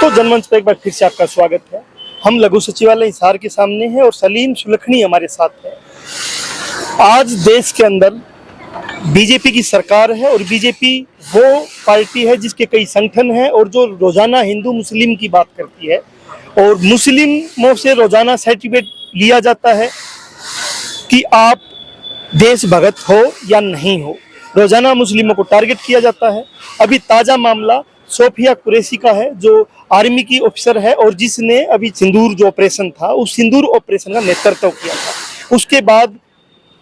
दोस्तों, जनमंच पर एक बार फिर से आपका स्वागत है। हम लघु सचिवालय हिसार के सामने हैं और सलीम सुलखनी हमारे साथ है। आज देश के अंदर बीजेपी की सरकार है और बीजेपी वो पार्टी है जिसके कई संगठन हैं और जो रोजाना हिंदू मुस्लिम की बात करती है और मुस्लिमों से रोजाना सर्टिफिकेट लिया जाता है कि आप देशभक्त हो या नहीं हो। रोजाना मुस्लिमों को टारगेट किया जाता है। अभी ताजा मामला सोफिया कुरैशी का है, जो आर्मी की ऑफिसर है और जिसने अभी सिंदूर जो ऑपरेशन था उस सिंदूर ऑपरेशन का नेतृत्व किया था। उसके बाद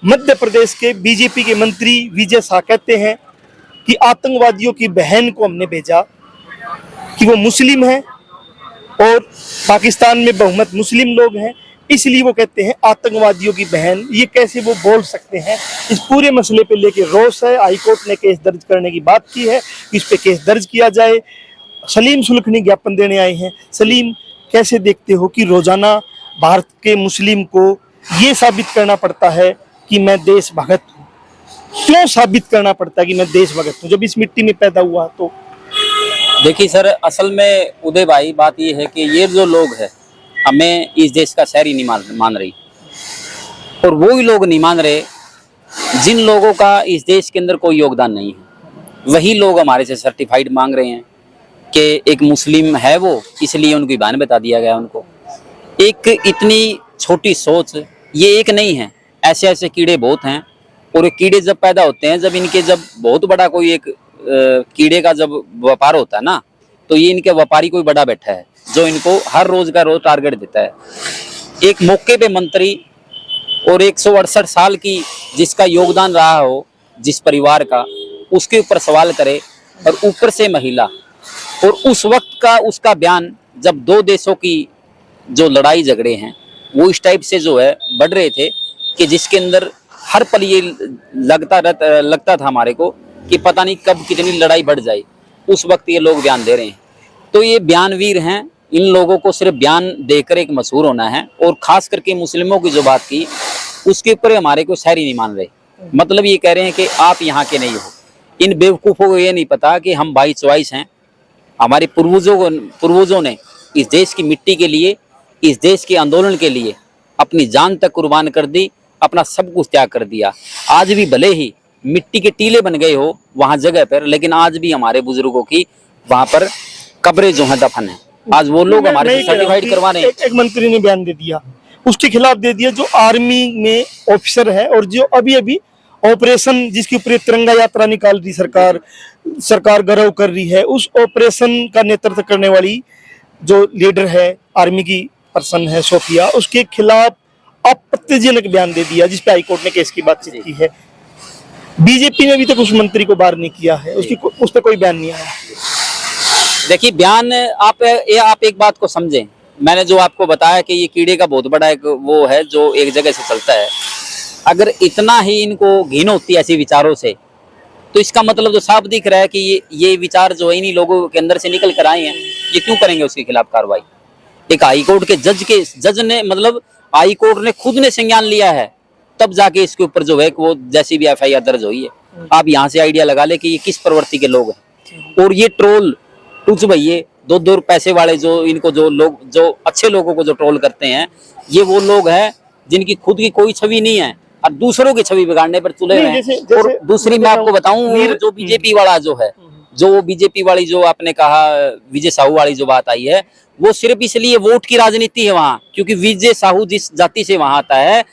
मध्य प्रदेश के बीजेपी के मंत्री विजय शाह कहते हैं कि आतंकवादियों की बहन को हमने भेजा कि वो मुस्लिम है और पाकिस्तान में बहुमत मुस्लिम लोग हैं, इसलिए वो कहते हैं आतंकवादियों की बहन। ये कैसे वो बोल सकते हैं? इस पूरे मसले पे लेके रोष है। हाईकोर्ट ने केस दर्ज करने की बात की है, इस पे केस दर्ज किया जाए। सलीम सुलखनी ज्ञापन देने आए हैं। सलीम, कैसे देखते हो कि रोजाना भारत के मुस्लिम को ये साबित करना पड़ता है कि मैं देशभक्त हूँ? क्यों साबित करना पड़ता है कि मैं देशभक्त हूँ जब इस मिट्टी में पैदा हुआ? तो देखिए सर, असल में उदय भाई बात ये है कि ये जो लोग हैं हमें इस देश का शहरी नहीं मान रही, और वो ही लोग नहीं मान रहे जिन लोगों का इस देश के अंदर कोई योगदान नहीं है। वही लोग हमारे से सर्टिफाइड मांग रहे हैं कि एक मुस्लिम है वो, इसलिए उनकी बयान बता दिया गया उनको। एक इतनी छोटी सोच ये एक नहीं है, ऐसे ऐसे कीड़े बहुत हैं। और ये कीड़े जब पैदा होते हैं, जब बहुत बड़ा कोई एक कीड़े का जब व्यापार होता है ना, तो ये इनके व्यापारी कोई बड़ा बैठा है जो इनको हर रोज का रोज टारगेट देता है। एक मौके पे मंत्री और 168 साल की जिसका योगदान रहा हो जिस परिवार का, उसके ऊपर सवाल करे, और ऊपर से महिला। और उस वक्त का उसका बयान, जब दो देशों की जो लड़ाई झगड़े हैं वो इस टाइप से जो है बढ़ रहे थे कि जिसके अंदर हर पल ये लगता था हमारे को कि पता नहीं कब कितनी लड़ाई बढ़ जाए, उस वक्त ये लोग बयान दे रहे हैं। तो ये बयानवीर हैं। इन लोगों को सिर्फ बयान देकर एक मशहूर होना है। और खास करके मुस्लिमों की जो बात की, उसके ऊपर हमारे को शहरी नहीं मान रहे। मतलब ये कह रहे हैं कि आप यहाँ के नहीं हो। इन बेवकूफ़ों को ये नहीं पता कि हम 22 हैं। हमारे पूर्वजों ने इस देश की मिट्टी के लिए, इस देश के आंदोलन के लिए अपनी जान तक कुर्बान कर दी, अपना सब कुछ त्याग कर दिया। आज भी भले ही मिट्टी के टीले बन गए हो वहाँ जगह पर, लेकिन आज भी हमारे बुजुर्गों की वहाँ पर कब्रें जो हैं दफन है। आज वो लोग हमारे से सर्टिफाइड करवा रहे हैं। एक मंत्री ने बयान दे दिया, उसके खिलाफ दे दिया, जो आर्मी में ऑफिसर है और जो अभी अभी ऑपरेशन जिसके ऊपर तिरंगा यात्रा निकाल रही सरकार गर्व कर रही है, उस ऑपरेशन का नेतृत्व करने वाली जो लीडर है, आर्मी की पर्सन है सोफिया, उसके खिलाफ आपत्तिजनक बयान दे दिया, जिसपे हाईकोर्ट ने केस की बातचीत की है। बीजेपी ने अभी तक उस मंत्री को बाहर नहीं किया है, उस पर कोई बयान नहीं आया। देखिए, बयान आप एक बात को समझें। मैंने जो आपको बताया कि ये कीड़े का बहुत बड़ा एक वो है जो एक जगह से चलता है। अगर इतना ही इनको घिन होती है ऐसे विचारों से, तो इसका मतलब तो साफ दिख रहा है कि ये विचार जो है इन्हीं लोगों के अंदर से निकल कर आए हैं। ये क्यों करेंगे उसके खिलाफ कार्रवाई? एक हाईकोर्ट के जज ने, मतलब हाईकोर्ट ने खुद ने संज्ञान लिया है, तब जाके इसके ऊपर जो है वो जैसी भी FIR दर्ज हुई है। आप यहाँ से आइडिया लगा ले कि ये किस प्रवृत्ति के लोग हैं। और ये ट्रोल टूच भैये 2-2 पैसे वाले जो इनको जो अच्छे लोगों को जो ट्रोल करते हैं, ये वो लोग हैं जिनकी खुद की कोई छवि नहीं है और दूसरों की छवि बिगाड़ने पर तुले हुए हैं। और दूसरी मैं आपको बताऊं, जो बीजेपी वाला जो है, जो बीजेपी वाली जो आपने कहा विजय साहू वाली जो बात आई है, वो सिर्फ इसलिए वोट की राजनीति है वहाँ, क्योंकि विजय साहू जिस जाति से वहां आता है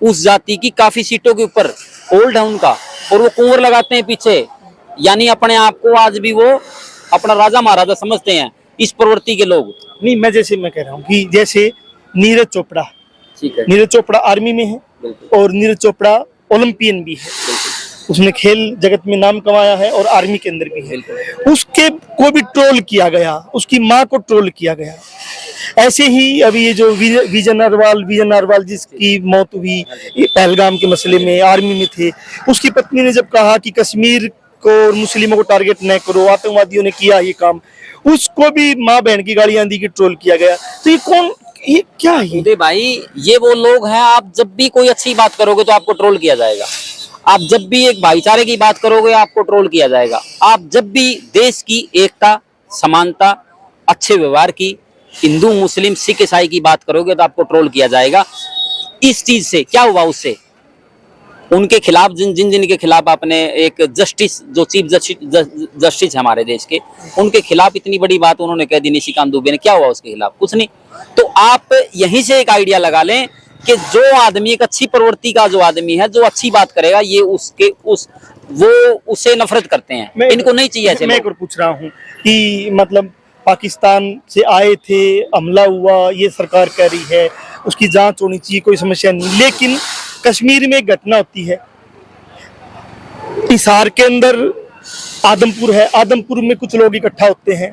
उस जाति की काफी सीटों के ऊपर होल्ड है उनका, और वो कुंवर लगाते हैं पीछे। यानी अपने आप को आज भी वो अपना राजा महाराजा समझते हैं इस प्रवृत्ति के लोग। नहीं, मैं कह रहा हूँ कि जैसे नीरज चोपड़ा, ठीक है, नीरज चोपड़ा आर्मी में है और नीरज चोपड़ा ओलंपियन भी है, उसने खेल जगत में नाम कमाया है और आर्मी के अंदर भी है। उसके को भी ट्रोल किया गया, उसकी माँ को ट्रोल किया गया। ऐसे ही अभी ये जो विजय नरवाल जिसकी मौत हुई पहलगाम के मसले में, आर्मी में थे, उसकी पत्नी ने जब कहा कि कश्मीर को और मुस्लिमों को टारगेट न करो, आतंकवादियों ने किया ये काम, उसको भी माँ बहन की गालियां दी कि ट्रोल किया गया। तो ये क्या है भाई? ये वो लोग हैं, आप जब भी कोई अच्छी बात करोगे तो आपको ट्रोल किया जाएगा। आप जब भी एक भाईचारे की बात करोगे आपको ट्रोल किया जाएगा। आप जब भी देश की एकता, समानता, अच्छे व्यवहार की। हिंदू मुस्लिम सिख ईसाई की बात करोगे तो आपको ट्रोल किया जाएगा। इस चीज से क्या हुआ, उससे उनके खिलाफ जिन जिन जिन के खिलाफ आपने एक जस्टिस, जो चीफ जस्टिस है हमारे देश के, उनके खिलाफ इतनी बड़ी बात उन्होंने कह दी निशिकांत दुबे ने, क्या हुआ उसके खिलाफ? कुछ नहीं। तो आप यहीं से एक आइडिया लगा लें कि जो आदमी एक अच्छी प्रवृत्ति का जो आदमी है, जो अच्छी बात करेगा, ये वो उससे नफरत करते हैं। इनको नहीं चाहिए ऐसे मैं लोग। एक और पूछ रहा हूँ कि मतलब पाकिस्तान से आए थे, हमला हुआ, ये सरकार कह रही है उसकी जांच होनी चाहिए, कोई समस्या नहीं, लेकिन कश्मीर में एक घटना होती है, हिसार के अंदर आदमपुर है, आदमपुर में कुछ लोग इकट्ठा होते हैं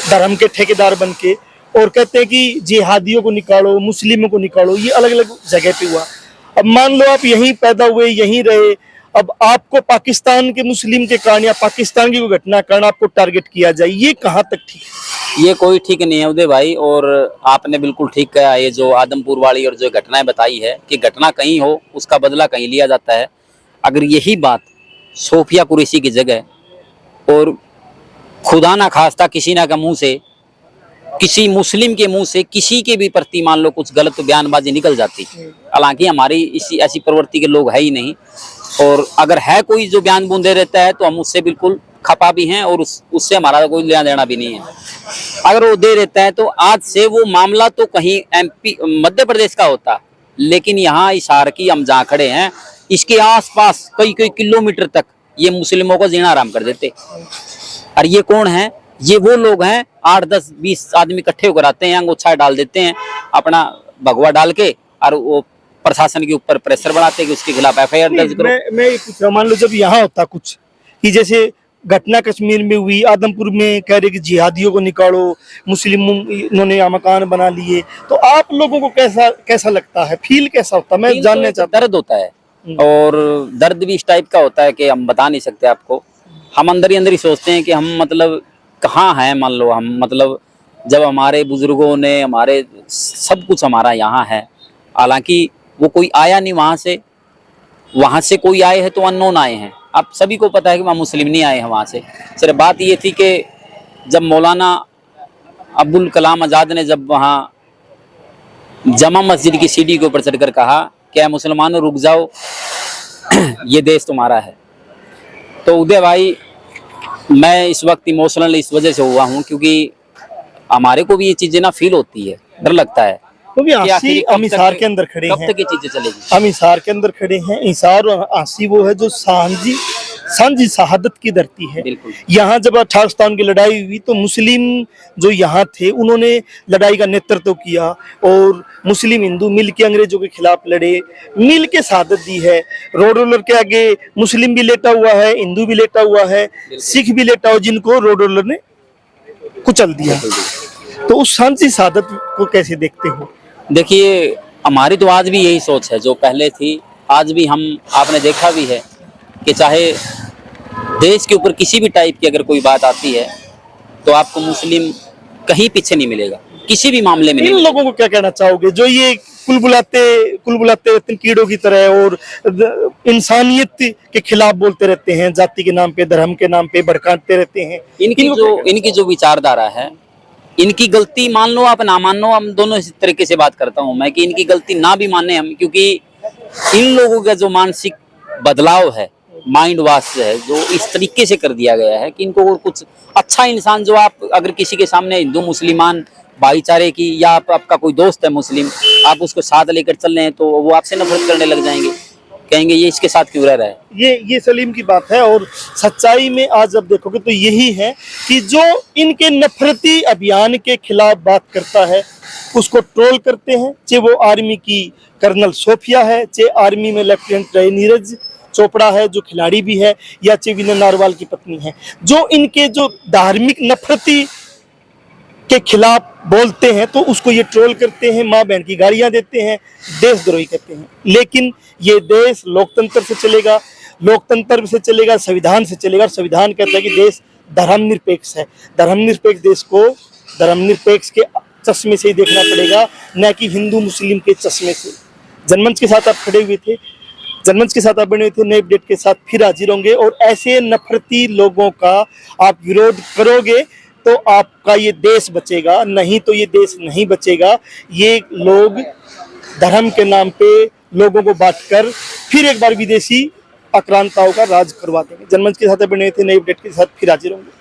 धर्म के ठेकेदार बन के और कहते हैं कि जिहादियों को निकालो, मुस्लिमों को निकालो। ये अलग अलग जगह पे हुआ। अब मान लो आप यहीं पैदा हुए, यहीं रहे, अब आपको पाकिस्तान के मुस्लिम के कारण या पाकिस्तान की कोई घटना कारण आपको टारगेट किया जाए, ये कहाँ तक ठीक है? ये कोई ठीक नहीं है उदय भाई, और आपने बिल्कुल ठीक कहा। ये जो आदमपुर वाली और जो घटनाएं बताई है कि घटना कहीं हो, उसका बदला कहीं लिया जाता है। अगर यही बात सोफिया कुरैशी की जगह और खुदा ना खास्ता किसी ना का मुंह से, किसी मुस्लिम के मुंह से किसी के भी प्रति मान लो कुछ गलत बयानबाजी निकल जाती, हालांकि हमारी इसी ऐसी प्रवृत्ति के लोग है ही नहीं, और अगर है कोई जो बयान बूंदे रहता है तो हम उससे बिल्कुल खपा भी हैं और उससे हमारा कोई लेना देना भी नहीं है। अगर वो दे रहता है तो आज से वो मामला तो कहीं MP मध्य प्रदेश का होता, लेकिन यहाँ हिसार की हम जहाँ खड़े हैं इसके आसपास कई कई किलोमीटर तक ये मुस्लिमों को जीना आराम कर देते। और ये कौन है? ये वो लोग हैं, 8, 10, 20 आदमी इकट्ठे होकर आते हैं, अंगोछा डाल देते हैं, अपना भगवा डाल के, और वो प्रशासन के ऊपर प्रेशर बनाते हैं कि उसके खिलाफ FIR दर्ज करो। मैं कुछ मान लो जब यहाँ होता कुछ कि जैसे घटना कश्मीर में हुई, आदमपुर में कह रहे कि जिहादियों को निकालो, मुस्लिमों इन्होंने यहाँ मकान बना लिए, तो आप लोगों को कैसा लगता है, फील कैसा होता है? मैं जानना चाहता हूँ। दर्द होता है, और दर्द भी इस टाइप का होता है कि हम बता नहीं सकते आपको। हम अंदर ही सोचते हैं कि हम मतलब कहाँ हैं, मान लो हम मतलब जब हमारे बुजुर्गों ने, हमारे सब कुछ हमारा यहाँ है, हालांकि वो कोई आया नहीं वहाँ से कोई आए हैं तो अननोन आए हैं। आप सभी को पता है कि वहाँ मुस्लिम नहीं आए हैं वहाँ से। सिर्फ बात ये थी कि जब मौलाना अब्दुल कलाम आज़ाद ने जब वहाँ जमा मस्जिद की सीढ़ी के ऊपर चढ़कर कहा क्या मुसलमानों रुक जाओ, ये देश तुम्हारा है, तो उदय भाई मैं इस वक्त इमोशनल इस वजह से हुआ हूँ क्योंकि हमारे को भी ये चीजें ना फील होती है, डर लगता है। क्योंकि हम हिसार के अंदर खड़े हैं, कब तक ये चीजें चलेगी? हम हिसार के अंदर खड़े हैं। हिसार और आसी वो है जो सांझी शहादत की धरती है। यहाँ जब 1857 की लड़ाई हुई तो मुस्लिम जो यहाँ थे उन्होंने लड़ाई का नेतृत्व किया और मुस्लिम हिंदू मिल के अंग्रेजों के खिलाफ लड़े, मिल के शहादत दी है। रोड रोलर के आगे मुस्लिम भी लेटा हुआ है, हिंदू भी लेटा हुआ है, सिख भी लेटा हुआ, जिनको रोड रोलर ने कुचल दिया। तो उस सांझी शहादत को कैसे देखते हो? देखिए हमारी तो आज भी यही सोच है जो पहले थी, आज भी हम, आपने देखा भी है कि चाहे देश के ऊपर किसी भी टाइप की अगर कोई बात आती है तो आपको मुस्लिम कहीं पीछे नहीं मिलेगा, किसी भी मामले में। इन लोगों को क्या कहना चाहोगे जो ये कुल बुलाते रहते कीड़ों की तरह और इंसानियत के खिलाफ बोलते रहते हैं, जाति के नाम पे, धर्म के नाम पे भड़काते रहते हैं? इनकी जो विचारधारा है, इनकी गलती मान लो आप ना मान लो, हम दोनों इस तरीके से बात करता हूं मैं कि इनकी गलती ना भी माने हम, क्योंकि इन लोगों का जो मानसिक बदलाव है, माइंड वॉश है, जो इस तरीके से कर दिया गया है कि इनको और कुछ अच्छा इंसान, जो आप अगर किसी के सामने हिंदू मुसलमान भाईचारे की, या आपका कोई दोस्त है मुस्लिम, आप उसको साथ लेकर चल रहे हैं तो वो आपसे नफरत करने लग जाएंगे, कहेंगे ये इसके साथ क्यों रह रहा है। ये सलीम की बात है। और सच्चाई में आज जब देखोगे तो यही है कि जो इनके नफरती अभियान के खिलाफ बात करता है उसको ट्रोल करते हैं, चाहे वो आर्मी की कर्नल सोफिया है, चाहे आर्मी में लेफ्टिनेंट रहे नीरज चोपड़ा है जो खिलाड़ी भी है, या चाहे विनय नारवाल की पत्नी है, जो इनके जो धार्मिक नफरती के खिलाफ बोलते हैं तो उसको ये ट्रोल करते हैं, माँ बहन की गालियां देते हैं, देशद्रोही करते हैं। लेकिन ये देश लोकतंत्र से चलेगा, लोकतंत्र से चलेगा, संविधान से चलेगा। और संविधान कहता है कि देश धर्मनिरपेक्ष है। धर्मनिरपेक्ष देश को धर्मनिरपेक्ष के चश्मे से ही देखना पड़ेगा, न कि हिंदू मुस्लिम के चश्मे से। जनमंच के साथ आप खड़े हुए थे, जनमंच के साथ आप बने हुए थे, नए अपडेट के साथ फिर हाजिर होंगे और ऐसे नफरती लोगों का आप विरोध करोगे तो आपका ये देश बचेगा, नहीं तो ये देश नहीं बचेगा। ये लोग धर्म के नाम पे लोगों को बांटकर फिर एक बार विदेशी आक्रांताओं का राज करवा देंगे। जनमंच के साथ बने थे, नई अपडेट के साथ फिर हाजिर होंगे।